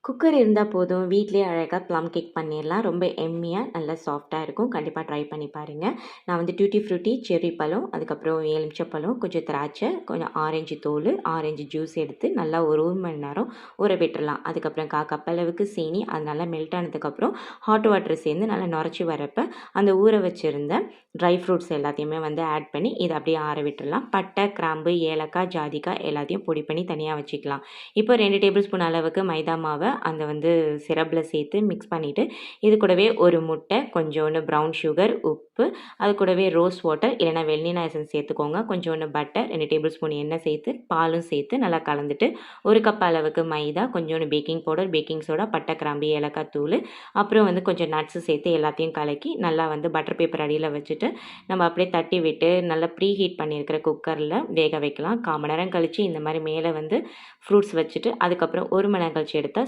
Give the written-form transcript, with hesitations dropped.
Cooker இருந்தா போதும். வீட்லயே அழகா ப்ளம் கேக் பண்ணிர்லாம். ரொம்ப எம்மியா, நல்லா சாஃப்ட்டா இருக்கும். கண்டிப்பா ட்ரை பண்ணி பாருங்க. நான் வந்து டூட்டி ஃப்ரூட்டி, செர்ரி பழம், அதுக்கப்புறம் எலுமிச்சப்பழம், கொஞ்சம் திராட்சை, கொஞ்சம் ஆரஞ்சு தோலு, ஆரஞ்சு ஜூஸ் எடுத்து நல்லா ஒரு 1 மணி நேரம் ஊற விட்டுறலாம். அதுக்கப்புறம் 1/4 கப் அளவுக்கு சீனி, அது நல்லா மெல்ட் ஆனதுக்கப்புறம் ஹாட் வாட்டர் சேர்ந்து நல்லா நுரைச்சி வரப்ப, அந்த ஊற வச்சிருந்த ட்ரை ஃப்ரூட்ஸ் எல்லாத்தையுமே வந்து ஆட் பண்ணி, இத அப்படியே ஆற விட்டுறலாம். பட்டை, கிராம்பு, ஏலக்காய், ஜாதிக்காய் எல்லாத்தையும் பொடி பண்ணி தனியா வச்சுக்கலாம். இப்போ 2 டேபிள் ஸ்பூன் அளவுக்கு மைதா மாவ அந்த வந்து சிரப்ல சேர்த்து மிக்ஸ் பண்ணிவிட்டு, இது கூடவே ஒரு முட்டை, கொஞ்சோண்டு ப்ரவுன் சுகர், உப்பு, அது கூடவே ரோஸ் வாட்டர் இல்லைனா வெண்ணிலா எசன்ஸ் சேர்த்துக்கோங்க. கொஞ்சோண்டு பட்டர், 2 டேபிள் ஸ்பூன் எண்ணெய் சேர்த்து, பாலும் சேர்த்து நல்லா கலந்துட்டு, 1 கப் அளவுக்கு மைதா, கொஞ்சோண்டு பேக்கிங் பவுடர், பேக்கிங் சோடா, பட்டை, கிராம்பு, ஏலக்காய் தூள், அப்புறம் வந்து கொஞ்சம் நட்ஸு சேர்த்து எல்லாத்தையும் கலக்கி, நல்லா வந்து பட்டர் பேப்பர் அடியில வச்சுட்டு, நம்ம அப்படியே தட்டி விட்டு, நல்லா ப்ரீ ஹீட் பண்ணியிருக்கிற குக்கரில் வேக வைக்கலாம். 1/4 மணி நேரம் கழிச்சு இந்த மாதிரி மேலே வந்து ஃப்ரூட்ஸ் வச்சுட்டு, அதுக்கப்புறம் 1 மணி நேரம் கழிச்சு எடுத்தா